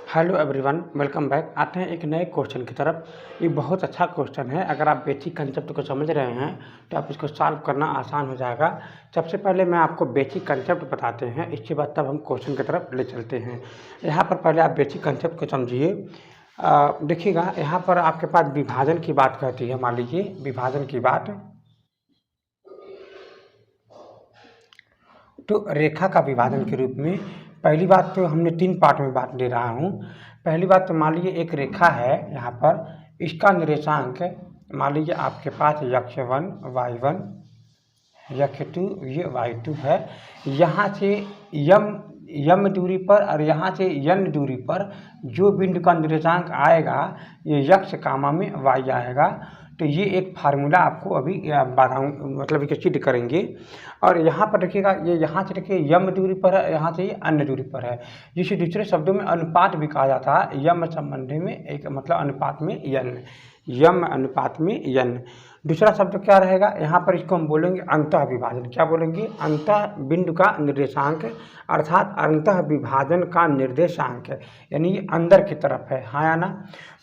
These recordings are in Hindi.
Hello everyone, welcome back. आते हैं एक नए क्वेश्चन की तरफ। ये बहुत अच्छा क्वेश्चन है। अगर आप बेसिक कंसेप्ट को समझ रहे हैं तो आप इसको सॉल्व करना आसान हो जाएगा। सबसे पहले मैं आपको बेसिक कंसेप्ट बताते हैं, इसके बाद तब हम क्वेश्चन की तरफ ले चलते हैं। यहाँ पर पहले आप बेसिक कंसेप्ट को समझिए। देखिएगा, यहाँ पर आपके पास विभाजन की बात कहती है। मान लीजिए विभाजन की बात, तो रेखा का विभाजन के रूप में पहली बात तो हमने 3 पार्ट में बात ले रहा हूँ। पहली बात तो मान लीजिए एक रेखा है, यहाँ पर इसका निर्देशांक मान लीजिए आपके पास x1 y1 x2 ये y2 है। यहाँ से यम दूरी पर और यहाँ से n दूरी पर जो बिंदु का निर्देशांक आएगा ये x कामा में y आएगा। तो ये एक फार्मूला आपको अभी बताऊँ, मतलब कि सिद्ध करेंगे। और यहाँ पर देखिएगा, ये यहाँ से देखिए यम दूरी पर है, यहाँ से ये अन्य दूरी पर है, जिसे दूसरे शब्दों में अनुपात भी कहा जाता है। यम संबंधी में एक मतलब अनुपात में यन, यम अनुपात में यन। दूसरा शब्द क्या रहेगा यहाँ पर, इसको हम बोलेंगे अंतः विभाजन। क्या बोलेंगे? अंतः बिंदु का निर्देशांक, अर्थात अंतः विभाजन का निर्देशांक, यानी ये अंदर की तरफ है, हाँ या ना।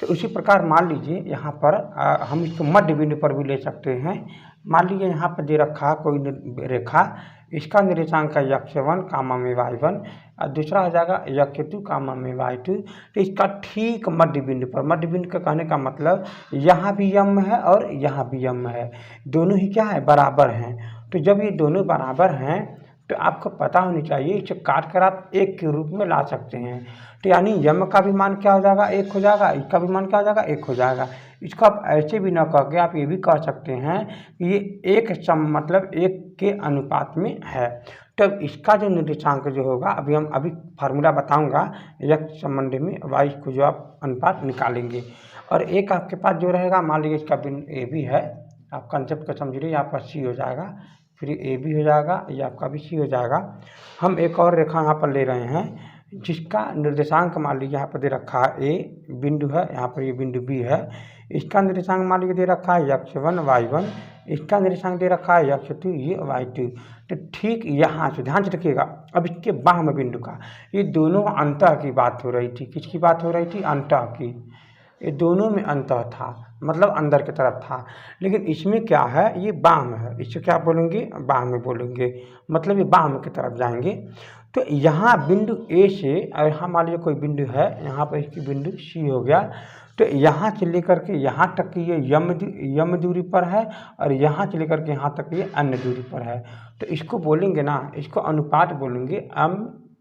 तो उसी प्रकार मान लीजिए यहाँ पर हम इसको मध्य बिंदु पर भी ले सकते हैं। मान लीजिए यहाँ पर दे रखा कोई रेखा, इसका निर्देशांक है x1 कामा में y1 और दूसरा हो जाएगा x2 कामा में y2। तो इसका ठीक मध्य बिंदु पर, मध्य बिंदु का कहने का मतलब यहाँ भी यम है और यहाँ भी यम है, दोनों ही क्या है? बराबर हैं। तो जब ये दोनों बराबर हैं तो आपको पता होनी चाहिए, इसे काट कर आप एक के रूप में ला सकते हैं। तो यानी यम का भी मान क्या हो जाएगा? 1 हो जाएगा, इसका भी मान क्या हो जाएगा? 1 हो जाएगा। इसको आप ऐसे भी ना कह के आप ये भी कह सकते हैं कि ये एक मतलब 1 के अनुपात में है। तब इसका जो निर्देशांक जो होगा, अभी फार्मूला बताऊंगा x संबंधी में y को जो आप अनुपात निकालेंगे। और एक आपके पास जो रहेगा, मान लीजिए इसका बिंदु ए भी है, आप कंसेप्ट को समझिए। यहाँ पर सी हो जाएगा, फिर ए भी हो जाएगा, ये आपका भी सी हो जाएगा। हम एक और रेखा यहाँ पर ले रहे हैं जिसका निर्देशांक मान लीजिए यहाँ पर दे रखा है ए बिंदु है, यहाँ पर ये बिंदु बी है। इसका निर्देशांक मान लीजिए दे रखा है x1 y1, इसका निर्देशांक दे रखा है x2 ये y2। तो ठीक यहाँ से ध्यान से रखिएगा, अब इसके बाह्य बिंदु का, ये दोनों अंतः की बात हो रही थी। किसकी बात हो रही थी? अंतः की। ये दोनों में अंतः था, मतलब अंदर की तरफ था। लेकिन इसमें क्या है? ये बाह्य है, इससे क्या बोलेंगे? बाह्य बोलेंगे, मतलब ये बाह्य की तरफ जाएंगे। तो यहाँ बिंदु ए से, और यहाँ मान लीजिए कोई बिंदु है, यहाँ पर इसकी बिंदु सी हो गया। तो यहाँ से लेकर के यहाँ तक की ये यम दूरी पर है और यहाँ से लेकर के यहाँ तक ये अन्य दूरी पर है। तो इसको बोलेंगे ना, इसको अनुपात बोलेंगे, m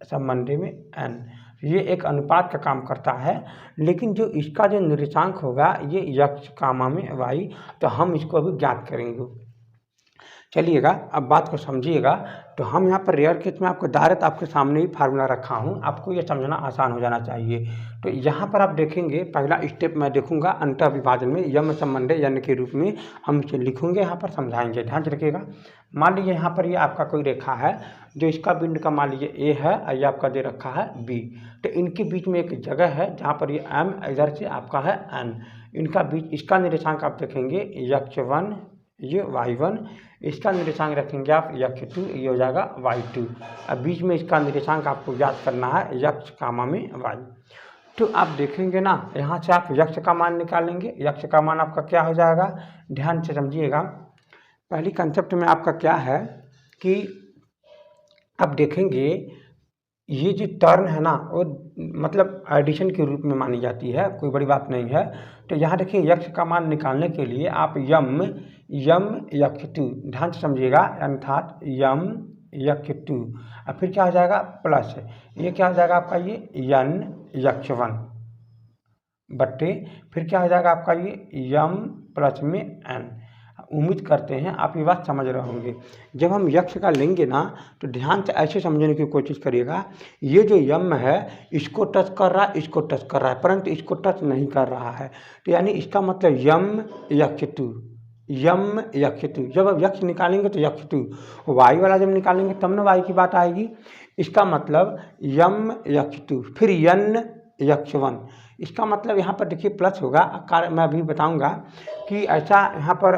संबंधी में n। ये एक अनुपात का काम करता है। लेकिन जो इसका जो निर्देशांक होगा ये x कामा में y, तो हम इसको अभी ज्ञात करेंगे। चलिएगा, अब बात को समझिएगा। तो हम यहाँ पर रेयर केस में आपको डायरेक्ट आपके सामने ही फार्मूला रखा हूँ, आपको ये समझना आसान हो जाना चाहिए। तो यहाँ पर आप देखेंगे, पहला स्टेप मैं देखूंगा अंतः विभाजन में यम संबंधी यन के रूप में हम इसे लिखेंगे, यहाँ पर समझाएंगे। ध्यान से रखिएगा। मान लीजिए यहाँ पर ये आपका कोई रेखा है, जो इसका बिंदु का मान लीजिए ए है और ये आपका दे रखा है बी। तो इनके बीच में एक जगह है जहाँ पर ये m, इधर से आपका है n। इनका बीच, इसका निर्देशांक आप देखेंगे x1 ये y1, इसका निर्देशांक रखेंगे आप x2 ये हो जाएगा y2। अब बीच में इसका निर्देशांक आपको याद करना है x कामा में y। तो आप देखेंगे ना, यहाँ से आप x का मान निकालेंगे। x का मान आपका क्या हो जाएगा? ध्यान से समझिएगा। पहली कंसेप्ट में आपका क्या है कि आप देखेंगे ये जो टर्न है ना, वो मतलब एडिशन के रूप में मानी जाती है, कोई बड़ी बात नहीं है। तो यहाँ देखिए x का मान निकालने के लिए आप यम x2, ध्यान से समझिएगा, अर्थात यम x2 और फिर क्या हो जाएगा? प्लस ये क्या हो जाएगा आपका? ये n x1 बट्टे फिर क्या हो जाएगा आपका? ये यम प्लस में n। उम्मीद करते हैं आप ये बात समझ रहे होंगे। जब हम यक्ष का लेंगे ना, तो ध्यान से ऐसे समझने की कोशिश करिएगा। ये जो यम है इसको टच कर रहा है, इसको टच कर रहा है, परंतु इसको टच नहीं कर रहा है। तो यानी इसका मतलब यम x2। जब अब यक्ष निकालेंगे तो x2, y वाला जब निकालेंगे तब ना y की बात आएगी। इसका मतलब यम x2 फिर n x1। इसका मतलब यहाँ पर देखिए प्लस होगा, मैं अभी बताऊंगा कि ऐसा यहाँ पर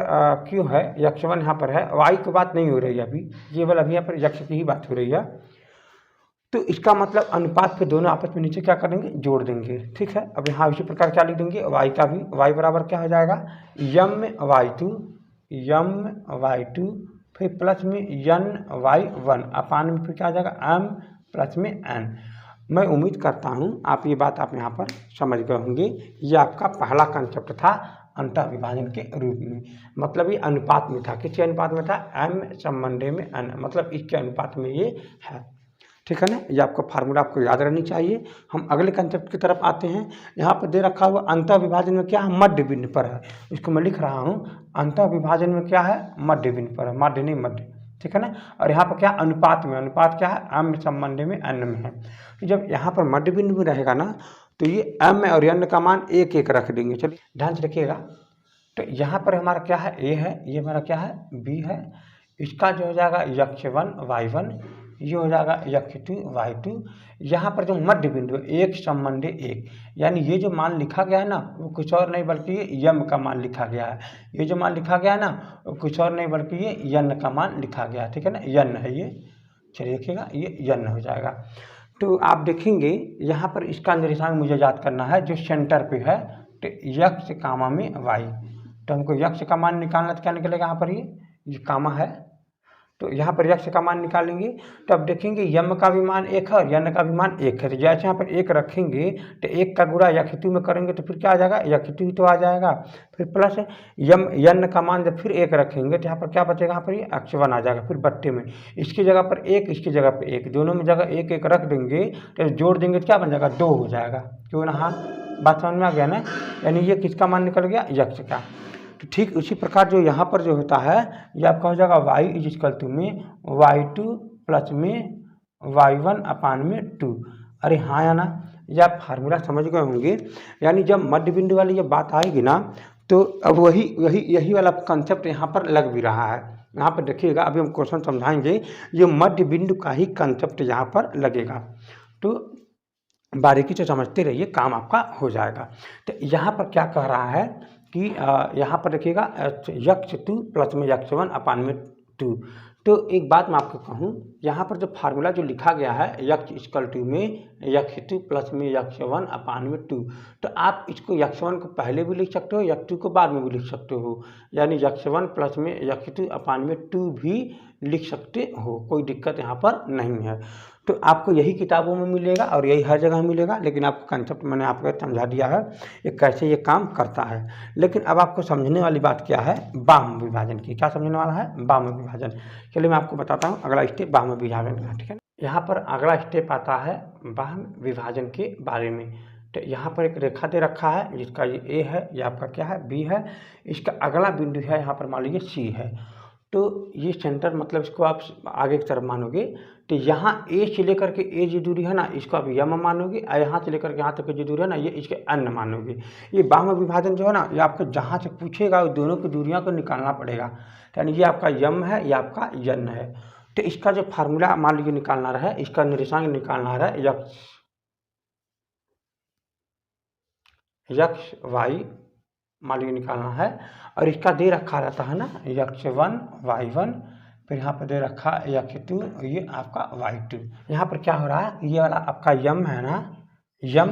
क्यों है। x1 यहाँ पर है, y की बात नहीं हो रही है अभी, केवल अभी यहाँ पर x की ही बात हो रही है। तो इसका मतलब अनुपात पे दोनों आपस में नीचे क्या करेंगे, जोड़ देंगे। ठीक है, अब यहाँ इसी प्रकार क्या लिख देंगे, y का भी, y बराबर क्या हो जाएगा, m/2 फिर प्लस में n/1 अपान में फिर क्या आ जाएगा m प्लस में n। मैं उम्मीद करता हूँ आप ये बात आप यहाँ पर समझ गए होंगे। ये आपका पहला कंसेप्ट था अंतः विभाजन के रूप में, मतलब ये अनुपात में था। किसके अनुपात में था, m संबंधे में n, मतलब इसके अनुपात में ये है। ठीक है ना, ये आपका फार्मूला आपको याद रहनी चाहिए। हम अगले कंसेप्ट की तरफ आते हैं। यहाँ पर दे रखा हुआ अंतः विभाजन में क्या है, मध्य बिंदु पर है। इसको मैं लिख रहा हूँ, अंतः विभाजन में क्या है, मध्य बिंदु पर है, मध्य नहीं मध्य। ठीक है ना, और यहाँ पर क्या अनुपात में, अनुपात क्या है, m संबंध में n में है। तो जब यहाँ पर मध्य बिंदु में रहेगा ना, तो ये m और n का मान एक एक रख देंगे। चलिए ध्यान से रखिएगा। तो यहाँ पर हमारा क्या है, a है, ये हमारा क्या है, b है। इसका जो हो जाएगा x1 y1, ये हो जाएगा x2 y2। यहाँ पर जो मध्य बिंदु एक संबंधी एक, यानी ये जो मान लिखा गया है ना, वो कुछ और नहीं बल्कि ये m का मान लिखा गया है। ये जो मान लिखा गया है ना, वो कुछ और नहीं बल्कि ये n का मान लिखा गया है। ठीक है ना, n है ये। चलिए देखिएगा, ये n हो जाएगा। तो आप देखेंगे यहाँ पर इसका निर्देशांक मुझे याद करना है, जो सेंटर पे है, तो x कामा में y। तो हमको x का मान निकालना, तो क्या निकलेगा यहाँ पर, ये कामा है, तो यहाँ पर x का मान निकालेंगे। तो अब देखेंगे m का भी मान एक है और n का भी मान एक है। तो जैसे यहाँ पर एक रखेंगे, तो एक का गुणा x2 में करेंगे तो फिर क्या आ जाएगा, x2 तो आ जाएगा। फिर प्लस n का मान जब फिर एक रखेंगे, तो यहाँ पर क्या बचेगा, यहाँ पर ये x1 आ जाएगा। फिर बट्टे में इसकी जगह पर एक, इसकी जगह पर एक, दोनों में जगह एक एक रख देंगे, तो जोड़ देंगे तो क्या बन जाएगा, 2 हो जाएगा। क्यों ना, हाँ बात समझ में आ गया ना। यानी ये किसका मान निकल गया, x का। तो ठीक उसी प्रकार जो यहाँ पर जो होता है, ये आपका हो जाएगा y इक्वल में y2 प्लस में y1 अपान में 2। अरे हाँ या ना, ये आप फार्मूला समझ गए होंगे। यानी जब मध्य बिंदु वाली ये बात आएगी ना, तो अब यही वाला कंसेप्ट यहाँ पर लग भी रहा है। यहाँ पर देखिएगा, अभी हम क्वेश्चन समझाएंगे, ये मध्य बिंदु का ही कंसेप्ट यहाँ पर लगेगा। तो बारीकी से समझते रहिए, काम आपका हो जाएगा। तो यहाँ पर क्या कह रहा है कि यहाँ पर देखिएगा x2 प्लस में x1 अपान में 2। तो एक बात मैं आपको कहूँ, यहाँ पर जो फार्मूला जो लिखा गया है x इक्वल टू में x2 प्लस में x1 अपान में 2, तो आप इसको x1 को पहले भी लिख सकते हो, x2 को बाद में भी लिख सकते हो। यानी x1 प्लस में x2 अपान में 2 भी लिख सकते हो, कोई दिक्कत यहाँ पर नहीं है। तो आपको यही किताबों में मिलेगा और यही हर जगह मिलेगा, लेकिन आपको कंसेप्ट मैंने आपको समझा दिया है ये कैसे ये काम करता है। लेकिन अब आपको समझने वाली बात क्या है, बाह्य विभाजन की। क्या समझने वाला है, बाह्य विभाजन। चलिए मैं आपको बताता हूँ अगला स्टेप बाह्य विभाजन का। ठीक है, यहाँ पर अगला स्टेप आता है बाह्य विभाजन के बारे में। तो यहाँ पर एक रेखा दे रखा है, जिसका ये A है, ये आपका क्या है, B है। इसका अगला बिंदु है यहाँ पर मान लीजिए C है। तो ये सेंटर, मतलब इसको आप आगे की तरफ मानोगे, तो यहाँ A से लेकर के A जो दूरी है ना, इसको आप m मानोगे, और यहाँ से लेकर के यहाँ तक की जो दूरी है ना, ये इसके n मानोगे। ये बाह्य विभाजन जो है ना, ये आपको जहाँ से पूछेगा उस दोनों की दूरियाँ को निकालना पड़ेगा। यानी ये आपका m है, ये आपका n है। तो इसका जो फार्मूला मान लीजिए निकालना रहा है, इसका निर्देशांक निकालना रहा है x y मान लीजिए निकालना है, और इसका दे रखा रहता है ना x1 y1, फिर यहाँ पर दे रखा x2, ये आपका y2। यहाँ पर क्या हो रहा है, ये वाला आपका m है ना, m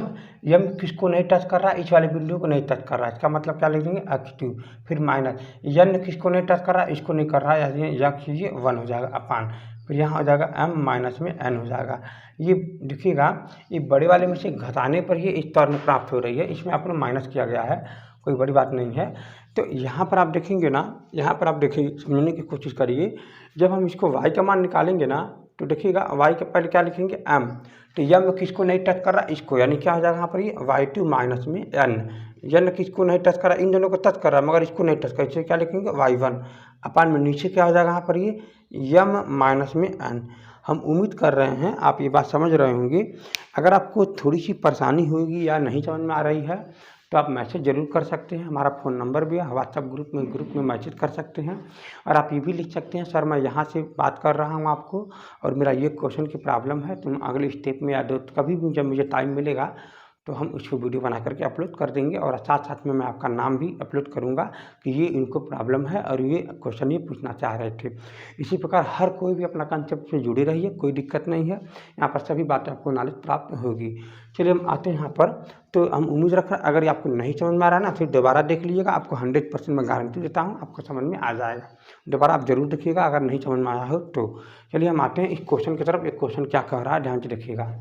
किसको नहीं टच कर रहा है, इस वाले बिंदु को नहीं टच कर रहा है। इसका मतलब क्या लिख देंगे, x2, फिर माइनस n किसको नहीं टच कर रहा है, इसको नहीं कर रहा है, यानी x ये 1 हो जाएगा अपान, फिर यहाँ हो जाएगा m माइनस में n हो जाएगा। ये देखिएगा, ये बड़े वाले में से घटाने पर ही इस तरह में प्राप्त हो रही है, इसमें अपना माइनस किया गया है, कोई बड़ी बात नहीं है। तो यहाँ पर आप देखेंगे ना, यहाँ पर आप देखिए, समझने की कोशिश करिए। जब हम इसको y का मान निकालेंगे ना, तो देखिएगा y के पहले क्या लिखेंगे, m। तो m किसको नहीं टच कर रहा, इसको, यानी क्या हो जाएगा यहाँ पर ये y2 माइनस में n किसको नहीं टच कर रहा, इन दोनों को टच कर रहा है, मगर इसको नहीं टच कर, इसे क्या लिखेंगे y1 अपान में नीचे क्या हो जाएगा यहाँ पर ये m माइनस में n। हम उम्मीद कर रहे हैं आप ये बात समझ रहे होंगे। अगर आपको थोड़ी सी परेशानी होगी या नहीं समझ में आ रही है, तो आप मैसेज ज़रूर कर सकते हैं। हमारा फ़ोन नंबर भी है, व्हाट्सएप ग्रुप में मैसेज कर सकते हैं। और आप ये भी लिख सकते हैं, सर मैं यहाँ से बात कर रहा हूँ आपको, और मेरा ये क्वेश्चन की प्रॉब्लम है, तुम अगले स्टेप में या दो कभी भी जब मुझे टाइम मिलेगा तो हम उसको वीडियो बना करके अपलोड कर देंगे और साथ साथ में मैं आपका नाम भी अपलोड करूंगा कि ये इनको प्रॉब्लम है और ये क्वेश्चन ये पूछना चाह रहे थे। इसी प्रकार हर कोई भी अपना कंसेप्ट से जुड़े रहिए, कोई दिक्कत नहीं है, यहाँ पर सभी बातें आपको नॉलेज प्राप्त होगी। चलिए हम आते हैं यहाँ पर। तो हम उम्मीद रख रहे हैं अगर आपको नहीं समझ में आ रहा है ना, फिर दोबारा देख लीजिएगा, आपको 100% मैं गारंटी देता हूँ आपको समझ में आ जाएगा। दोबारा आप जरूर देखिएगा अगर नहीं समझ में आया हो तो। चलिए हम आते हैं इस क्वेश्चन की तरफ। एक क्वेश्चन क्या कह रहा है, ध्यान से देखिएगा।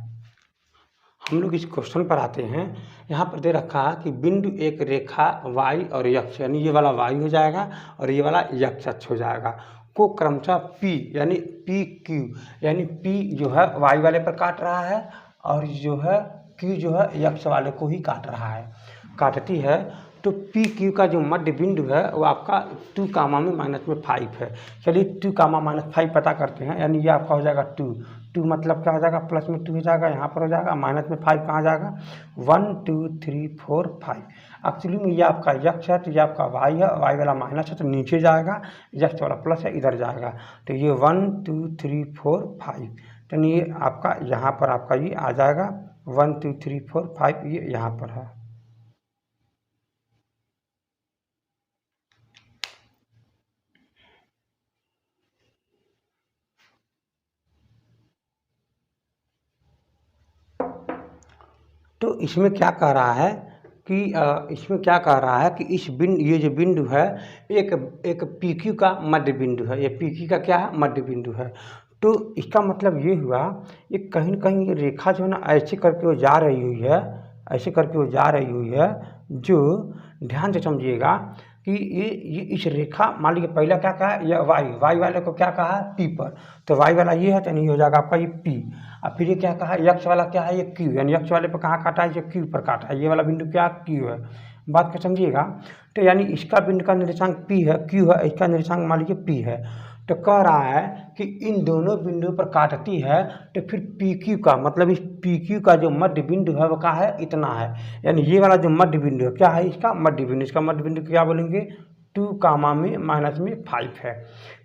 हम लोग इस क्वेश्चन पर आते हैं। यहाँ पर दे रखा है कि बिंदु एक रेखा y और x, यानी ये वाला y हो जाएगा और ये वाला x अक्ष हो जाएगा, को क्रमशः p यानी PQ, यानी p जो है y वाले पर काट रहा है और जो है q जो है x वाले को ही काट रहा है, काटती है। तो पी क्यू का जो मध्य बिंदु है वो आपका 2 कामा में -5 है। चलिए 2 कामा -5 पता करते हैं, यानी ये आपका हो जाएगा 2 मतलब क्या हो जाएगा, प्लस में 2 हो जाएगा, यहाँ पर हो जाएगा माइनस में 5 कहाँ जाएगा, 1 2 3 4 5। एक्चुअली में ये आपका यक्ष है तो ये आपका वाई है, वाई वाला माइनस है तो नीचे जाएगा, यक्ष वाला प्लस है इधर जाएगा। तो ये 1 2 3 4 5, तो ये आपका यहाँ पर आपका ये आ जाएगा 1 2 3 4 5, ये यहाँ पर है। तो इसमें क्या कह रहा है कि इस बिंदु, ये जो बिंदु है एक पी क्यू का मध्य बिंदु है, ये पी क्यू का क्या है, मध्य बिंदु है। तो इसका मतलब ये हुआ, ये कहीं न कहीं ये रेखा जो है ना ऐसे करके वो जा रही हुई है, ऐसे करके वो जा रही हुई है, जो ध्यान से समझिएगा कि ये इस रेखा, मान लीजिए पहला क्या कहा है, ये वाई वाले को क्या कहा है, पी पर, तो वाई वाला ये है तो नहीं हो जाएगा आपका ये पी। अब फिर ये क्या कहा है, यक्ष वाला क्या है, ये क्यू, यानी यक्ष वाले पर कहाँ काटा है, ये क्यू पर काटा है, ये वाला बिंदु क्या क्यू है, बात को समझिएगा। तो यानी इसका बिंदु का निर्देशांक पी है, क्यू है, इसका निर्देशांक मान लीजिए पी है। तो कह रहा है कि इन दोनों बिंदुओं पर काटती है, तो फिर पी क्यू का मतलब इस पी क्यू का जो मध्य बिंदु है वो क्या है, इतना है। यानी ये वाला जो मध्य बिंदु है क्या है, इसका मध्य बिंदु, इसका मध्य बिंदु क्या बोलेंगे, 2 कामा में -5 है।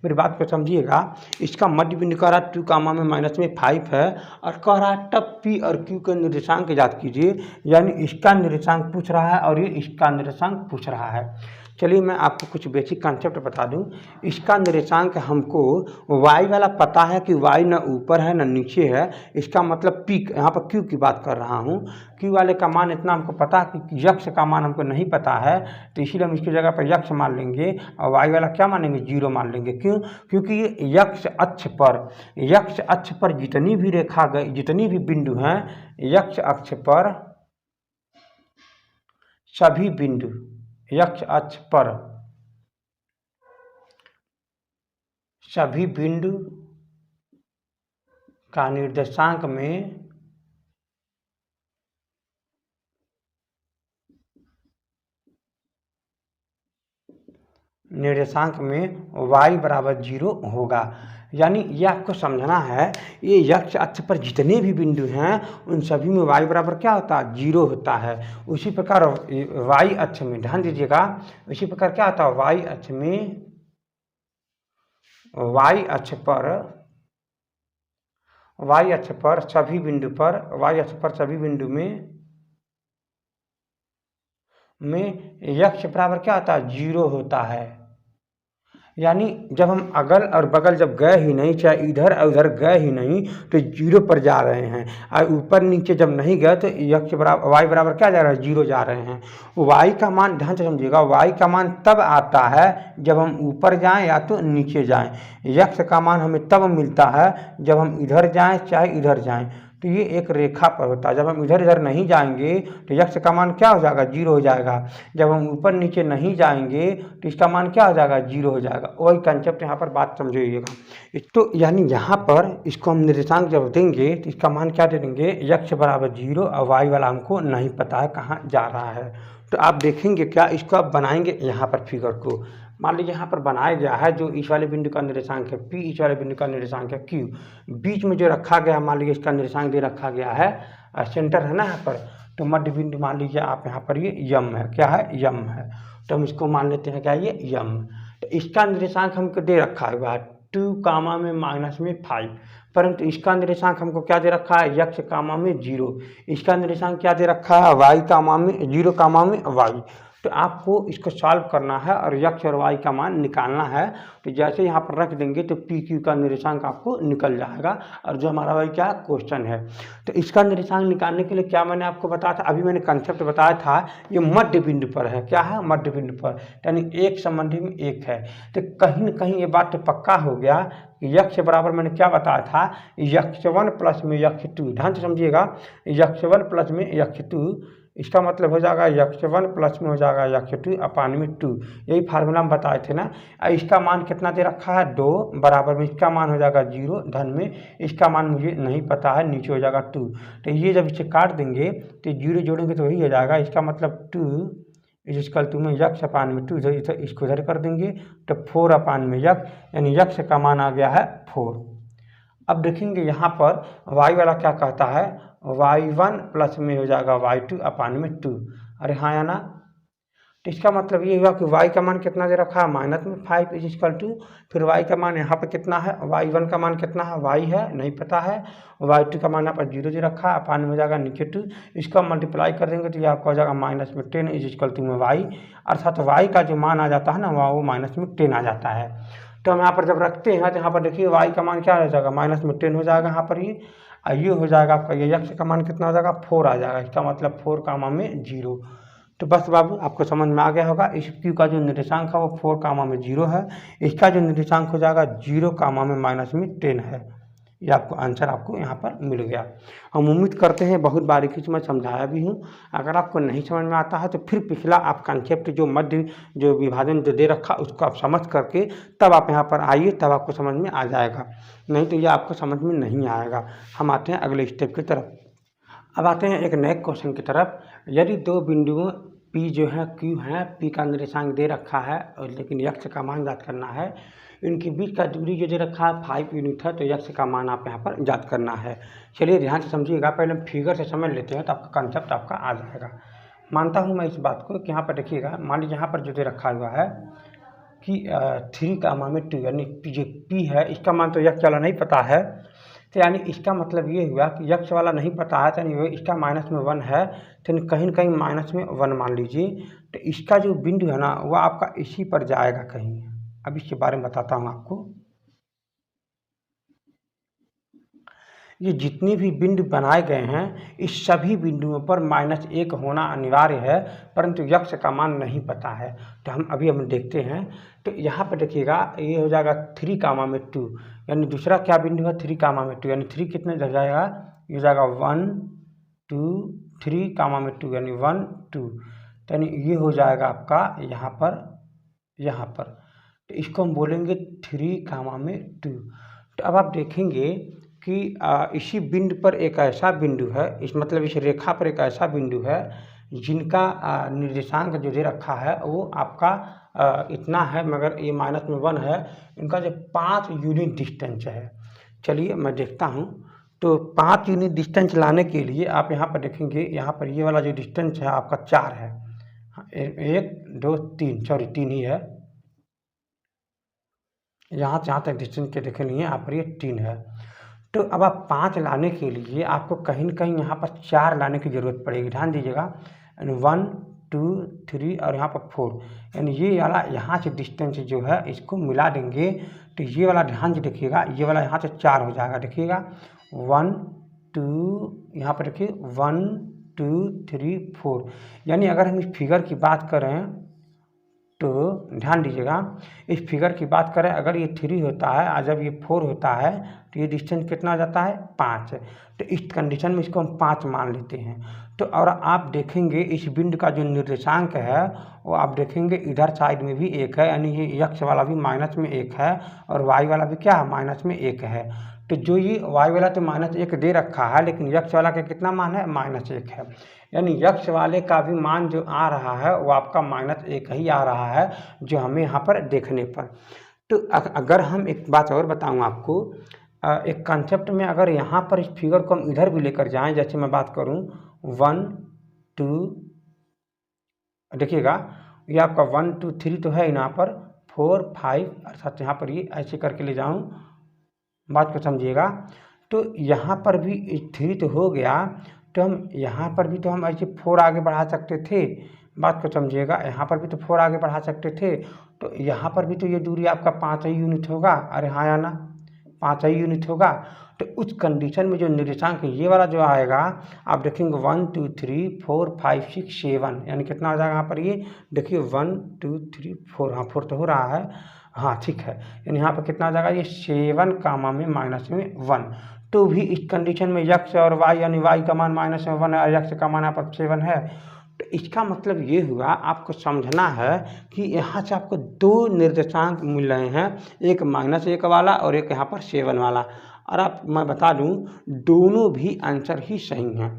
मेरी बात को समझिएगा, इसका मध्य बिंदु कह रहा है 2 कामा में -5 है और कह रहा है तब पी और क्यू के निर्देशांक याद कीजिए, यानी इसका निर्देशांक पूछ रहा है और ये इसका निर्देशांक पूछ रहा है। चलिए मैं आपको कुछ बेसिक कॉन्सेप्ट बता दूं। इसका निर्देशांक हमको y वाला पता है कि y न ऊपर है न नीचे है, इसका मतलब p, यहाँ पर q की बात कर रहा हूँ, q वाले का मान इतना हमको पता है कि यक्ष का मान हमको नहीं पता है, तो इसीलिए हम इसकी जगह पर यक्ष मान लेंगे और y वाला क्या मानेंगे, 0 मान लेंगे। क्यों, क्योंकि ये यक्ष अक्ष पर जितनी भी रेखा गई, जितनी भी बिंदु हैं, यक्ष अक्ष पर सभी बिंदु, यक्ष अक्ष पर सभी बिंदु का निर्देशांक में y बराबर 0 होगा। यानी ये आपको समझना है, ये यक्ष अक्ष पर जितने भी बिंदु हैं उन सभी में y बराबर क्या होता है, 0 होता है। उसी प्रकार y अक्ष में, ध्यान दीजिएगा, उसी प्रकार क्या होता है, y अक्ष में, y अक्ष पर सभी बिंदु पर, y अक्ष पर सभी बिंदु में यक्ष बराबर क्या होता है, 0 होता है। यानी जब हम अगल और बगल जब गए ही नहीं, चाहे इधर और उधर गए ही नहीं, तो 0 पर जा रहे हैं, और ऊपर नीचे जब नहीं गए तो यक्ष बराबर, y बराबर क्या जा रहा है, 0 जा रहे हैं। y का मान ध्यान से समझिएगा, y का मान तब आता है जब हम ऊपर जाएं या तो नीचे जाएं, यक्ष का मान हमें तब मिलता है जब हम इधर जाएं चाहे इधर जाएं। तो ये एक रेखा पर होता है, जब हम इधर इधर नहीं जाएंगे तो यक्ष का मान क्या हो जाएगा, 0 हो जाएगा। जब हम ऊपर नीचे नहीं जाएंगे तो इसका मान क्या हो जाएगा, 0 हो जाएगा। वही कंसेप्ट यहाँ पर बात समझिएगा। तो यानी यहाँ पर इसको हम निर्देशांक जब देंगे तो इसका मान क्या दे देंगे, यक्ष बराबर 0 और y वाला हमको नहीं पता है कहाँ जा रहा है। तो आप देखेंगे क्या, इसको आप बनाएंगे यहाँ पर फिगर को, मान लीजिए यहाँ पर बनाया गया है, जो इस वाले बिंदु का निर्देशांक है p, इस वाले बिंदु का निर्देशांक है q, बीच में जो रखा गया मान लीजिए इसका निर्देशांक दे रखा गया है, सेंटर है ना यहाँ पर, तो मध्य बिंदु मान लीजिए आप यहाँ पर ये यम है, क्या है, यम है, तो हम इसको मान लेते हैं क्या, ये यम। तो इसका निर्देशांक हमको दे रखा हुआ है 2 कामा में -5, परंतु इसका निर्देशांक हमको क्या दे रखा है, यक्ष कामा में 0। इसका निर्देशांक क्या दे रखा है, y कामा में 0 कामा में y। तो आपको इसको सॉल्व करना है और यक्ष और y का मान निकालना है। तो जैसे यहाँ पर रख देंगे तो पी क्यू का निर्देशांक आपको निकल जाएगा, और जो हमारा वही क्या क्वेश्चन है। तो इसका निर्देशांक निकालने के लिए क्या मैंने आपको बताया था, अभी मैंने कंसेप्ट बताया था, ये मध्य बिंदु पर है। क्या है, मध्य बिंदु पर, यानी एक संबंधी में एक है। तो कहीं न कहीं ये बात तो पक्का हो गया कि यक्ष बराबर मैंने क्या बताया था, यक्ष1 प्लस में यक्ष2। ध्यान से समझिएगा, यक्ष1 प्लस में यक्ष2, इसका मतलब हो जाएगा यक्ष1 प्लस में हो जाएगा यक्ष2 अपान में 2। यही फार्मूला हम बताए थे ना। इसका मान कितना दे रखा है, 2 बराबर में इसका मान हो जाएगा 0 धन में, इसका मान मुझे नहीं पता है, नीचे हो जाएगा 2। तो ये जब इसे काट देंगे तो 0 जोड़ेंगे तो वही हो जाएगा। इसका मतलब 2 इजिकल टू में यक्ष अपान में 2, इधर इसको इधर कर देंगे तो 4 अपान में यक्ष, यानी यक्ष का मान आ गया है 4। अब देखेंगे यहाँ पर y वाला क्या कहता है, y1 प्लस में हो जाएगा y2 अपान में 2। अरे हाँ या ना, तो इसका मतलब ये हुआ कि y का मान कितना दे रखा है, -5 इजिकल टू, फिर y का मान यहाँ पर कितना है, y1 का मान कितना है, y है नहीं पता है, y2 का मान यहाँ पर 0 दे रखा है, अपान में हो जाएगा नीचे 2, इसका मल्टीप्लाई कर देंगे तो ये आपका हो जाएगा -10 इजिकल टू में y, अर्थात y का जो मान आ जाता है ना वो -10 आ जाता है। तो हम यहाँ पर जब रखते हैं तो यहाँ पर देखिए y का मान क्या हो जाएगा, -10 हो जाएगा यहाँ पर ये हो जाएगा आपका, ये यक्ष का मान कितना हो जाएगा, 4 आ जाएगा। इसका मतलब 4 कामा में 0। तो बस बाबू आपको समझ में आ गया होगा, इस क्यू का जो निर्देशांक है वो 4 कामा में 0 है, इसका जो निर्देशांक हो जाएगा 0 कामा में -10 है। ये आपको आंसर आपको यहाँ पर मिल गया। हम उम्मीद करते हैं बहुत बारीकी से मैं समझाया भी हूँ। अगर आपको नहीं समझ में आता है तो फिर पिछला आप कंसेप्ट जो मध्य जो विभाजन जो दे रखा उसको आप समझ करके तब आप यहाँ पर आइए, तब आपको समझ में आ जाएगा, नहीं तो ये आपको समझ में नहीं आएगा। हम आते हैं अगले स्टेप की तरफ। अब आते हैं एक नए क्वेश्चन की तरफ। यदि दो बिंदुओं P जो है Q है, P का निर्देशांक दे रखा है और लेकिन यक्ष का मान ज्ञात करना है, इनके बीच का दूरी जो दे रखा है 5 यूनिट है, तो यक्ष का मान आप यहाँ पर ज्ञात करना है। चलिए ध्यान से समझिएगा, पहले हम फिगर से समझ लेते हैं तो आपका कंसेप्ट आपका आ जाएगा। मानता हूँ मैं इस बात को कि यहाँ पर देखिएगा, मान लीजिए यहाँ पर जो दे रखा हुआ है कि 3 कामा में 2, यानी जो P है इसका मान तो यक्ष वाला नहीं पता है, तो यानी इसका मतलब ये हुआ कि यक्ष वाला नहीं पता है, तो यानी इसका -1 है, तो कहीं न कहीं -1 मान लीजिए। तो इसका जो बिंदु है ना वह आपका इसी पर जाएगा कहीं। अब इसके बारे में बताता हूँ आपको। ये जितने भी बिंदु बनाए गए हैं इस सभी बिंदुओं पर -1 होना अनिवार्य है, परंतु यक्ष का मान नहीं पता है। तो हम देखते हैं। तो यहाँ पर देखिएगा ये हो जाएगा 3 कामा में 2, यानी दूसरा क्या बिंदु है 3 कामा में 2, यानी 3 कितने हो जाएगा, ये हो जाएगा 1 2 3 कामा में 2, यानी 1 2, यानी ये हो जाएगा आपका यहाँ पर। तो इसको हम बोलेंगे 3 कामा में 2। तो अब आप देखेंगे कि इसी बिंदु पर एक ऐसा बिंदु है, इस मतलब इस रेखा पर एक ऐसा बिंदु है जिनका निर्देशांक जो दे रखा है वो आपका इतना है, मगर ये -1 है। इनका जो 5 यूनिट डिस्टेंस है, चलिए मैं देखता हूँ। तो 5 यूनिट डिस्टेंस लाने के लिए आप यहाँ पर देखेंगे, यहाँ पर ये वाला जो डिस्टेंस है आपका 4 है, 1 2 3, सॉरी 3 ही है। यहाँ जहाँ तक डिस्टेंस के देखेंगे यहाँ पर ये 3 है। तो अब आप 5 लाने के लिए आपको कहीं न कहीं यहाँ पर 4 लाने की ज़रूरत पड़ेगी। ध्यान दीजिएगा, 1 2 3 और यहाँ पर 4, यानी ये वाला यहाँ से डिस्टेंस जो है इसको मिला देंगे तो ये वाला ध्यान से देखिएगा, ये वाला यहाँ से 4 हो जाएगा। देखिएगा 1 2, यहाँ पर देखिए 1 2 3 4, यानी अगर हम इस फिगर की बात करें तो ध्यान दीजिएगा, इस फिगर की बात करें अगर ये 3 होता है और जब ये 4 होता है तो ये डिस्टेंस कितना आ जाता है 5। तो इस कंडीशन में इसको हम 5 मान लेते हैं। तो और आप देखेंगे इस बिंदु का जो निर्देशांक है वो आप देखेंगे इधर साइड में भी 1 है, यानी ये यक्ष वाला भी -1 है और वाई वाला भी क्या है -1 है। तो जो ये y वाला तो -1 दे रखा है, लेकिन यक्ष वाला का कितना मान है -1 है, यानी यक्ष वाले का भी मान जो आ रहा है वो आपका -1 ही आ रहा है जो हमें यहाँ पर देखने पर। तो अगर हम एक बात और बताऊँ आपको, एक कंसेप्ट में अगर यहाँ पर इस फिगर को हम इधर भी लेकर जाएं, जैसे मैं बात करूँ 1 2, देखिएगा ये आपका 1 2 3 तो है यहाँ पर, 4 5 अर्थात यहाँ पर ये ऐसे करके ले जाऊँ, बात को समझिएगा। तो यहाँ पर भी 3 तो हो गया, तो हम यहाँ पर भी तो हम ऐसे 4 आगे बढ़ा सकते थे, बात को समझिएगा। यहाँ पर भी तो 4 आगे बढ़ा सकते थे, तो यहाँ पर भी तो ये दूरी आपका 5 ही यूनिट होगा। अरे हाँ या ना, 5 ही यूनिट होगा। तो उस कंडीशन में जो निर्देशांक ये वाला जो आएगा, आप देखेंगे 1 2 3 4 5 6 7, यानी कितना हो जाएगा यहाँ पर, ये देखिए 1 2 3 4, हाँ 4 तो हो रहा है, हाँ ठीक है। यानी यहाँ पर कितना आ जाएगा, ये 7 कामा में माइनस में 1। तो भी इस कंडीशन में x और y, यानी y का मान माइनस में 1 है, x का मान यहाँ पर 7 है। तो इसका मतलब ये हुआ, आपको समझना है कि यहाँ से आपको 2 निर्देशांक मिल रहे हैं, एक -1 वाला और एक यहाँ पर 7 वाला। और मैं बता दूं, दोनों भी आंसर ही सही हैं,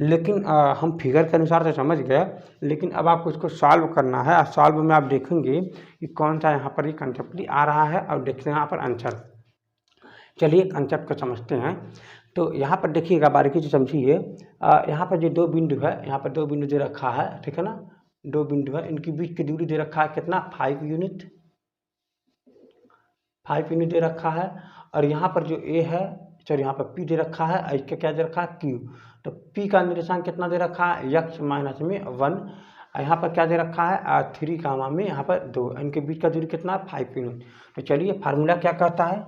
लेकिन हम फिगर के अनुसार से समझ गए, लेकिन अब आपको इसको सॉल्व करना है। और सॉल्व में आप देखेंगे कि कौन सा यहाँ पर ये कंसेप्ट आ रहा है, और देखते हैं यहाँ पर आंसर। चलिए कंसेप्ट को समझते हैं। तो यहाँ पर देखिएगा, बारीकी से समझिए। यहाँ पर जो 2 बिंदु है, यहाँ पर 2 बिंदु दे रखा है, ठीक है ना, 2 बिंदु है, इनके बीच की दूरी दे रखा है कितना, 5 यूनिट, 5 यूनिट दे रखा है। और यहाँ पर जो a है, सॉरी यहाँ पर p दे रखा है, और इसका क्या दे रखा है, q। तो p का निर्देशांक कितना दे रखा है, x माइनस में 1। यहाँ पर क्या दे रखा है, 3 कामा में यहाँ पर 2, इनके बीच का दूरी कितना है, 5 यूनिट। तो चलिए फार्मूला क्या कहता है,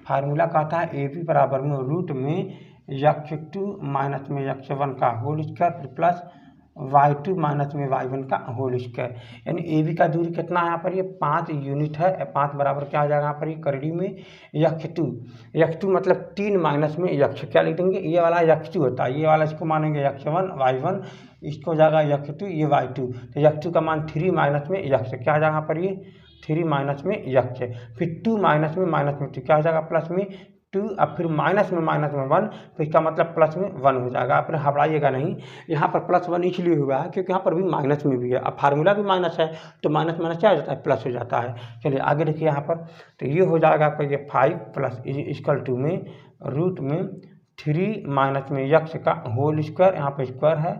फार्मूला कहता है ए बी बराबर में रूट में x2 माइनस में x1 का whole square plus y2 minus में y1 का होल स्क्वायर। यानी ए बी का दूरी कितना है यहाँ पर, ये 5 यूनिट है। 5 बराबर क्या आ जाएगा यहाँ पर, ये करड़ी में x2 मतलब 3 माइनस में x, क्या लिख देंगे, ये वाला x2 होता है, ये वाला इसको मानेंगे x1 y1, इसको हो जाएगा x2, ये y2। तो x2 का मान 3 माइनस में x, क्या आ जाएगा यहाँ पर, ये 3 माइनस में x है, फिर 2 माइनस में 2, क्या हो जाएगा प्लस में 2, अब फिर माइनस में 1, तो इसका मतलब प्लस में 1 हो जाएगा। आप घबराइएगा नहीं, यहाँ पर प्लस 1 इसलिए हुआ है क्योंकि यहाँ पर भी माइनस में भी है। अब फार्मूला भी माइनस है, तो माइनस माइनस क्या हो जाता है, प्लस हो जाता है। चलिए आगे देखिए यहाँ पर, तो ये हो जाएगा आपका ये 5 प्लस इक्वल टू में रूट में 3 माइनस में x का होल स्क्वायर, यहाँ पर स्क्वायर है,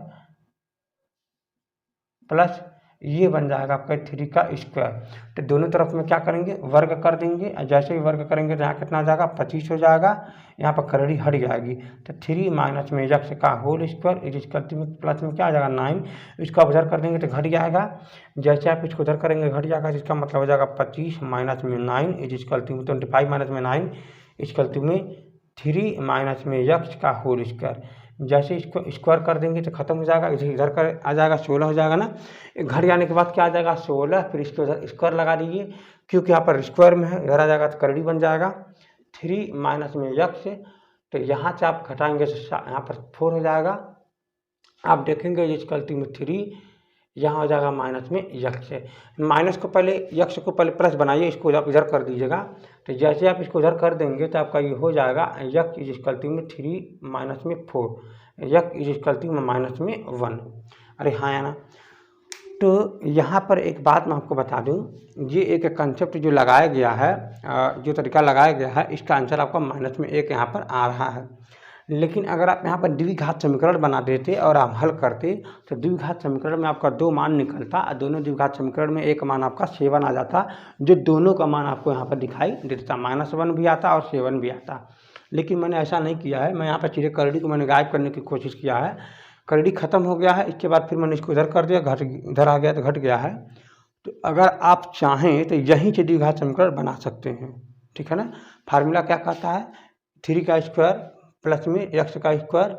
प्लस ये बन जाएगा आपका 3 का स्क्वायर। तो दोनों तरफ में क्या करेंगे, वर्ग कर देंगे। जैसे ही वर्ग करेंगे तो यहाँ कितना आ जाएगा, 25 हो जाएगा, यहाँ पर करड़ी हट जाएगी। तो 3 माइनस में x का होल स्क्वायर इज करते में प्लस में क्या आ जाएगा 9, इसको आप उधर कर देंगे तो घट जाएगा। जैसे आप इसको उधर करेंगे घट जाएगा, इसका मतलब हो जाएगा 25 माइनस में 9 इज करते में 25 माइनस में 9 इज करते में 3 माइनस में x का होल स्क्वायर। जैसे इसको स्क्वायर कर देंगे तो खत्म हो जाएगा, इधर कर आ जाएगा 16 हो जाएगा ना। घर जाने के बाद क्या आ जाएगा 16, फिर इसको इधर स्क्वायर लगा दीजिए, क्योंकि यहाँ पर स्क्वायर में है, इधर आ जाएगा तो करड़ी बन जाएगा 3 माइनस में x। तो यहाँ से आप घटाएंगे तो यहाँ पर 4 हो जाएगा। आप देखेंगे इस गलती में 3, यहाँ हो जाएगा माइनस में x है। माइनस को पहले x को पहले प्लस बनाइए, इसको आप इधर कर दीजिएगा। तो जैसे आप इसको इधर कर देंगे तो आपका ये हो जाएगा x इज इक्वल में 3 माइनस में 4, x इज इक्वल में माइनस में 1। अरे हाँ या ना। तो यहाँ पर एक बात मैं आपको बता दूँ, ये एक कंसेप्ट जो लगाया गया है, जो तरीका लगाया गया है, इसका आंसर आपका माइनस में 1 यहाँ पर आ रहा है। लेकिन अगर आप यहाँ पर द्विघात समीकरण बना देते और आप हल करते तो द्विघात समीकरण में आपका 2 मान निकलता, और दोनों द्विघात समीकरण में एक मान आपका 7 आ जाता, जो दोनों का मान आपको यहाँ पर दिखाई देता, -1 भी आता और 7 भी आता। लेकिन मैंने ऐसा नहीं किया है, मैं यहाँ पर सीधे करड़ी को मैंने गायब करने की कोशिश किया है। करड़ी ख़त्म हो गया है, इसके बाद फिर मैंने इसको इधर कर दिया, इधर आ गया तो घट गया है। तो अगर आप चाहें तो यहीं से द्विघात समीकरण बना सकते हैं, ठीक है ना। फार्मूला क्या कहता है, 3 का स्क्वायर प्लस में x का स्क्वायर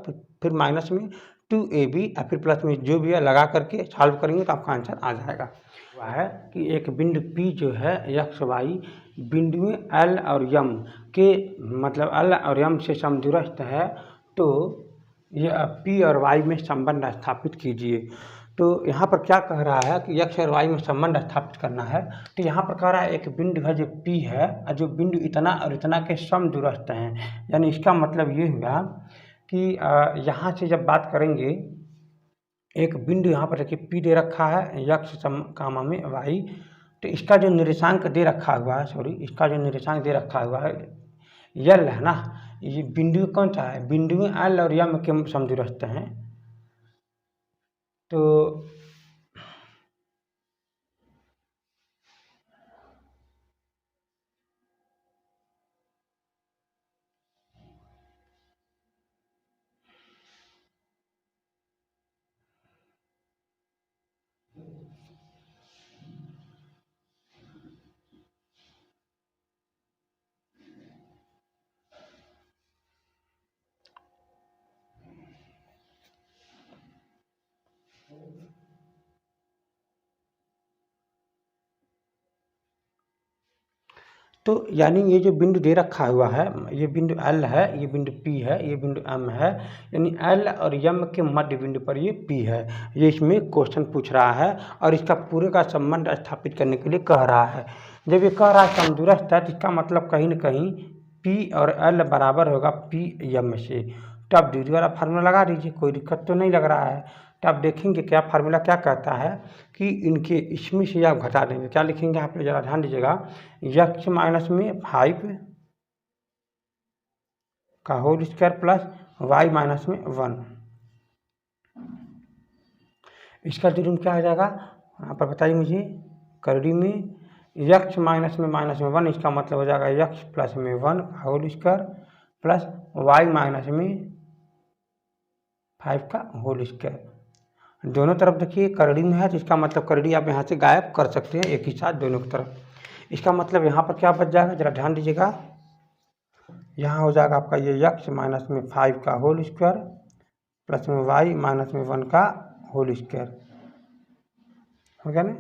फिर माइनस में 2ab और फिर प्लस में जो भी है लगा करके सॉल्व करेंगे तो आपका आंसर आ जाएगा। वह है कि एक बिंदु P जो है x y बिंदुओं L और M के मतलब L और M से समदूरस्थ है, तो यह P और Y में संबंध स्थापित कीजिए। तो यहाँ पर क्या कह रहा है कि x और y में संबंध स्थापित करना है। तो यहाँ पर कह रहा है एक बिंदु है जो P है, और जो बिंदु इतना और इतना के समदूरस्थ हैं। यानी इसका मतलब ये हुआ कि यहाँ से जब बात करेंगे, एक बिंदु यहाँ पर देखिए P दे रखा है x कामा में y, तो इसका जो निर्देशांक दे रखा हुआ है, इसका जो निर्देशांक दे रखा हुआ है L है ना। ये बिंदु कौन सा है, बिंदु L और M के समदूरस्थ हैं। तो तो यानी ये जो बिंदु दे रखा हुआ है, ये बिंदु L है, ये बिंदु P है, ये बिंदु M है, यानी L और M के मध्य बिंदु पर ये P है। ये इसमें क्वेश्चन पूछ रहा है और इसका पूरे का संबंध स्थापित करने के लिए कह रहा है। जब ये कह रहा है समदूरस्थ है, तो इसका मतलब कहीं न कहीं P और L बराबर होगा P M से। तो आप दूरी वाला फार्मूला लगा दीजिए, कोई दिक्कत तो नहीं लग रहा है। तो आप देखेंगे क्या फार्मूला क्या कहता है कि इनके इसमें से आप घटा देंगे। क्या लिखेंगे आप ज़रा ध्यान दीजिएगा, x माइनस में 5 का whole square plus y minus में 1, इसका तुरंत क्या हो जाएगा यहाँ पर बताइए मुझे। करड़ी में x माइनस में -1, इसका मतलब हो जाएगा x प्लस में 1 का whole square plus y minus में 5 का होल स्क्वायर। दोनों तरफ देखिए करड़ी में है, तो इसका मतलब करड़ी आप यहाँ से गायब कर सकते हैं एक ही साथ दोनों की तरफ। इसका मतलब यहाँ पर क्या बच जाएगा, जरा ध्यान दीजिएगा। यहाँ हो जाएगा आपका ये x माइनस में 5 का होल स्क्वायर प्लस में y माइनस में 1 का होल स्क्वायर हो गया ना।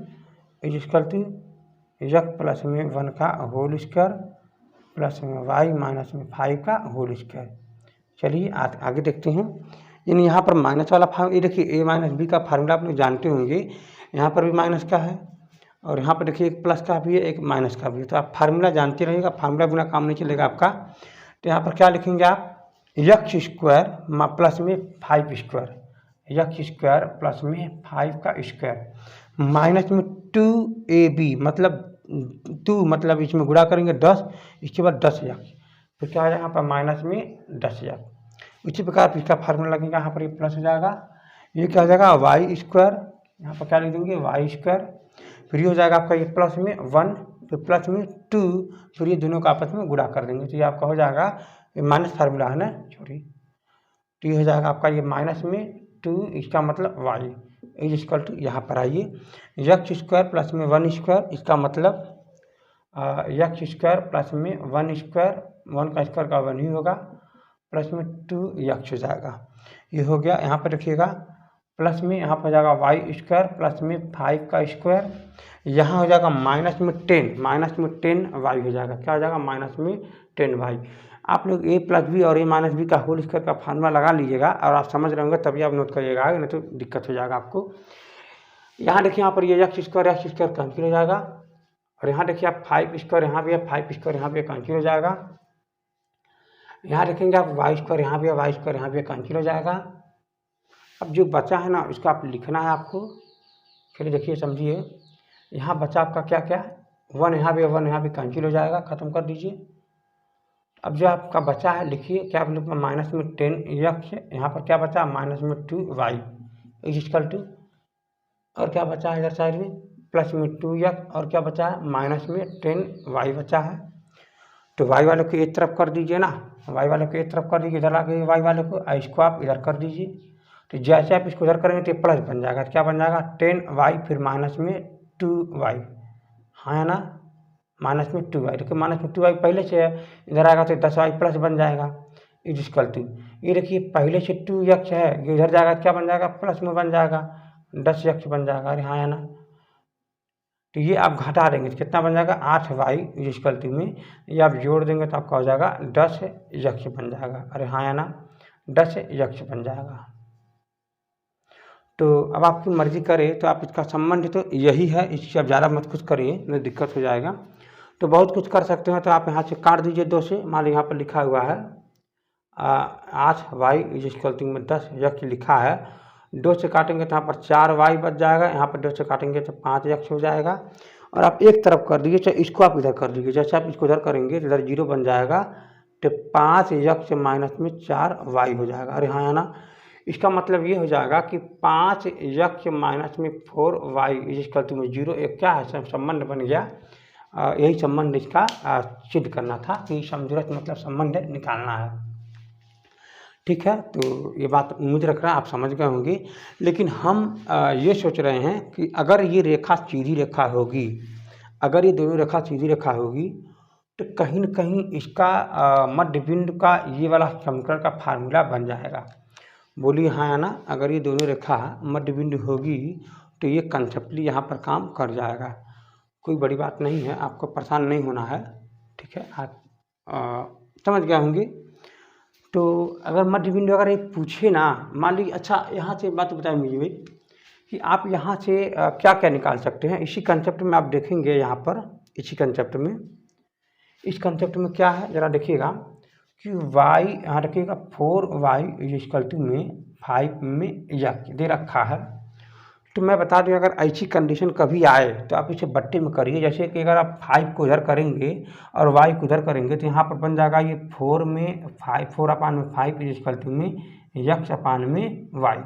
Is equal to x plus में 1 का होल स्क्वायर प्लस में y माइनस में 5 का होल स्क्वायर। चलिए आगे देखते हैं। यानी यहाँ पर माइनस वाला फार्मूला, ये देखिए a माइनस बी का फार्मूला आप लोग जानते होंगे। यहाँ पर भी माइनस का है और यहाँ पर देखिए एक प्लस का भी है, एक माइनस का भी है। तो आप फार्मूला जानते रहिएगा, फार्मूला बिना काम नहीं चलेगा आपका। तो यहाँ पर क्या लिखेंगे आप, x स्क्वायर प्लस में 5 स्क्वायर, x स्क्वायर प्लस में 5 का स्क्वायर माइनस में 2ab, मतलब 2 मतलब इसमें गुणा करेंगे 10, इसके बाद 10x, फिर क्या हो जाएगा यहाँ पर माइनस में 10x। इसी प्रकार इसका फार्मूला लगेगा, यहाँ पर ये प्लस हो जाएगा, ये क्या हो जाएगा y स्क्वायर, यहाँ पर क्या लिख देंगे y स्क्वायर, फिर ये हो जाएगा आपका ये प्लस में 1, फिर प्लस में 2, फिर ये दोनों का आपस में गुणा कर देंगे। तो ये आपका हो जाएगा, ये माइनस फार्मूला है ना छोड़ी, तो ये हो जाएगा आपका ये माइनस में 2, इसका मतलब y इज इक्वल टू, यहाँ पर आइए x स्क्वायर प्लस में 1 स्क्वायर, इसका मतलब x स्क्वायर प्लस में 1 स्क्वायर, 1 का स्क्वायर का 1 ही होगा, प्लस में 2x हो जाएगा। ये हो गया। यहाँ पर रखिएगा प्लस में, यहाँ पर हो जाएगा y स्क्वायर प्लस में 5 का स्क्वायर, यहाँ हो जाएगा माइनस में 10y हो जाएगा। क्या हो जाएगा, माइनस में 10y। आप लोग a प्लस बी और a माइनस बी का होल स्क्वायर का फार्मूला लगा लीजिएगा, और आप समझ रहे होंगे तभी आप नोट करिएगा, नहीं तो दिक्कत हो जाएगा आपको। यहाँ देखिए, यहाँ पर ये x स्क्वायर कैंसिल हो जाएगा, और यहाँ देखिए आप 5 स्क्वायर यहाँ भी है, 5 स्क्वायर यहाँ भी कैंसिल हो जाएगा। यहाँ देखेंगे आप y स्क्वायर यहाँ भी है, y स्क्वायर यहाँ भी कैंसिल हो जाएगा। अब जो बचा है ना, इसका आप लिखना है आपको। फिर देखिए समझिए, यहाँ बचा आपका क्या क्या, 1 यहाँ भी है, 1 यहाँ भी कैंसिल हो जाएगा, ख़त्म कर दीजिए। अब जो आपका बचा है लिखिए, क्या आप लिखना, माइनस में 10x, यहाँ पर क्या बचा, माइनस में 2y इज इक्वल टू, और क्या बचा है इधर साइड में, प्लस में 2x, और क्या बचा है, माइनस में 10y बचा है। तो y वाले को एक तरफ कर दीजिए ना, y वाले को एक तरफ कर दीजिए, इधर आ गए y वाले को, इसको आप इधर कर दीजिए। तो जैसे आप इसको इधर करेंगे तो प्लस बन जाएगा, क्या बन जाएगा, 10y फिर माइनस में 2y, हाँ है ना, माइनस में 2y। देखिए माइनस में 2y पहले से है, इधर आएगा तो 10y प्लस बन जाएगा इज इक्वल टू, ये देखिए पहले से 2x है, ये इधर जाएगा क्या बन जाएगा, प्लस में बन जाएगा, 10x बन जाएगा, अरे हाँ है ना। तो ये आप घटा देंगे तो कितना बन जाएगा, 8y इज इक्वल टू में, ये आप जोड़ देंगे तो आपका हो जाएगा 10x बन जाएगा, अरे हाँ है ना, 10x बन जाएगा। तो अब आपकी मर्जी करे तो आप इसका संबंध तो यही है, इससे आप ज़्यादा मत कुछ करिए, नहीं दिक्कत हो जाएगा। तो बहुत कुछ कर सकते हैं, तो आप यहाँ से काट दीजिए 2 से, मान लीजिए यहाँ पर लिखा हुआ है 8y इज इक्वल टू में 10x लिखा है, 2 से काटेंगे तो यहाँ पर 4y बच जाएगा, यहाँ पर 2 से काटेंगे तो 5x हो जाएगा। और आप एक तरफ कर दीजिए, चाहे इसको आप इधर कर दीजिए, जैसे आप इसको इधर करेंगे तो इधर 0 बन जाएगा, तो 5x माइनस में 4y हो जाएगा, अरे हाँ है ना। इसका मतलब ये हो जाएगा कि 5x माइनस में 4y इज इक्वल टू में 0, एक क्या है संबंध बन गया। यही संबंध इसका सिद्ध करना था कि समदूरस्थ मतलब संबंध निकालना है, ठीक है। तो ये बात उम्मीद रख रहा है आप समझ गए होंगे। लेकिन हम ये सोच रहे हैं कि अगर ये रेखा सीधी रेखा होगी, अगर ये दोनों रेखा सीधी रेखा होगी, तो कहीं न कहीं इसका मध्य बिंदु का ये वाला समीकरण का फार्मूला बन जाएगा। बोलिए हाँ है ना। अगर ये दोनों रेखा मध्य बिंदु होगी तो ये कंसेप्टली यहाँ पर काम कर जाएगा, कोई बड़ी बात नहीं है, आपको परेशान नहीं होना है, ठीक है, आप समझ गए होंगे। तो अगर मध्य बिंदु अगर एक पूछे ना, मान लीजिए, अच्छा यहाँ से बात बताएं मुझे भाई कि आप यहाँ से क्या क्या निकाल सकते हैं। इसी कंसेप्ट में आप देखेंगे यहाँ पर, इसी कंसेप्ट में, इस कंसेप्ट में क्या है ज़रा देखिएगा कि y यहाँ रखिएगा 4y इक्वल टू में 5 में यक्ष दे रखा है। तो मैं बता दूं अगर ऐसी कंडीशन कभी आए तो आप इसे बट्टे में करिए। जैसे कि अगर आप 5 को इधर करेंगे और y को उधर करेंगे तो यहाँ पर बन जाएगा ये 4 में 5, 4 अपान में 5 इक्वल टू में यक्ष अपान में y।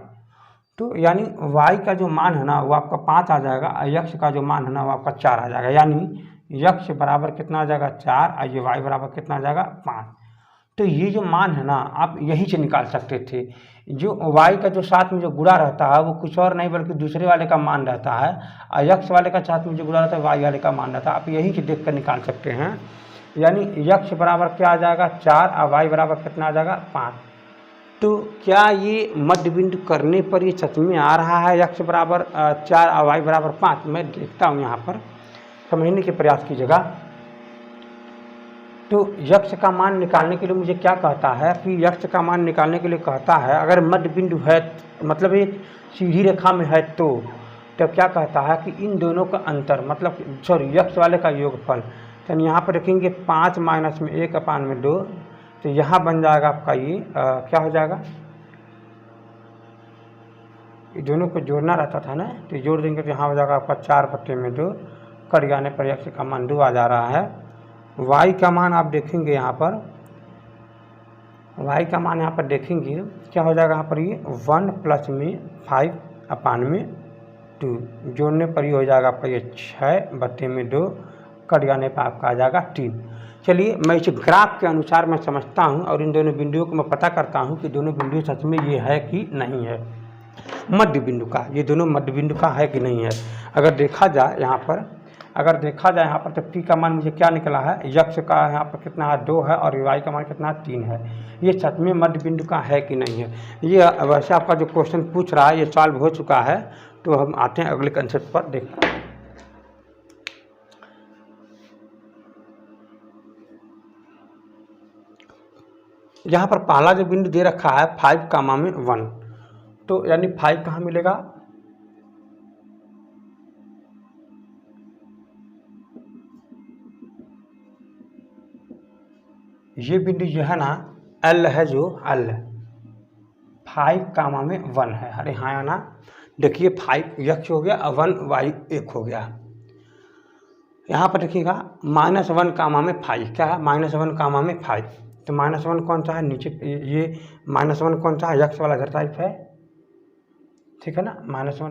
तो यानी y का जो मान है ना वो आपका 5 आ जाएगा और यक्ष का जो मान है ना वो आपका 4 आ जाएगा। यानी यक्ष बराबर कितना आ जाएगा 4 और ये y बराबर कितना आ जाएगा 5। तो ये जो मान है ना आप यहीं से निकाल सकते थे। जो y का जो साथ में जो गुणा रहता है वो कुछ और नहीं बल्कि दूसरे वाले का मान रहता है, और यक्ष वाले का साथ में जो गुणा रहता है y वाले का मान रहता है। आप यहीं से देख कर निकाल सकते हैं। यानी यक्ष बराबर क्या आ जाएगा 4 और y बराबर कितना आ जाएगा 5। तो क्या ये मध्य बिंदु करने पर ये सच में आ रहा है यक्ष बराबर 4 और y बराबर 5? मैं देखता हूँ, यहाँ पर समझने के प्रयास कीजिएगा। तो यक्ष का मान निकालने के लिए मुझे क्या कहता है कि यक्ष का मान निकालने के लिए कहता है अगर मध्य बिंदु है, मतलब एक सीधी रेखा में है, तो क्या कहता है कि इन दोनों का अंतर, मतलब सॉरी यक्ष वाले का योगफल। तो यहाँ पर रखेंगे 5 माइनस में 1 अपान में 2, तो यहाँ बन जाएगा आपका ये क्या हो जाएगा, ये दोनों को जोड़ना रहता था ना, तो जोड़ देंगे तो यहाँ हो जाएगा आपका 4/2, कट जाने पर यक्ष का मान 2 आ जा रहा है। y का मान आप देखेंगे यहाँ पर, y का मान यहाँ पर देखेंगे क्या हो जाएगा, यहाँ पर ये 1 प्लस में 5 अपान में 2, जोड़ने पर ही हो जाएगा आपका ये 6/2, कट जाने पर आपका आ जाएगा 3। चलिए मैं इस ग्राफ के अनुसार मैं समझता हूँ और इन दोनों बिंदुओं को मैं पता करता हूँ कि दोनों बिंदु सच में ये है कि नहीं है मध्य बिंदु का, ये दोनों मध्य बिंदु का है कि नहीं है। अगर देखा जाए यहाँ पर, तो p का मान मुझे क्या निकला है, यक्ष का यहाँ पर कितना है 2 है और y का मान कितना है 3 है। ये सच में मध्य बिंदु का है कि नहीं है। ये वैसे आपका जो क्वेश्चन पूछ रहा है ये सॉल्व हो चुका है। तो हम आते हैं अगले कंसेप्ट पर। देखते हैं यहाँ पर पहला जो बिंदु दे रखा है 5 कामा में 1, तो यानी 5 कहाँ मिलेगा, ये बिंदु जो है ना L है, जो L 5 कामा में 1 है। अरे हाँ या ना, देखिए 5 यक्ष हो गया और 1 y 1 हो गया। यहाँ पर देखिएगा -1 कामा में 5, क्या है -1 कामा में 5, तो -1 कौन सा है नीचे, ये -1 कौन सा है, यक्ष वाला घर टाइप है, ठीक है ना, -1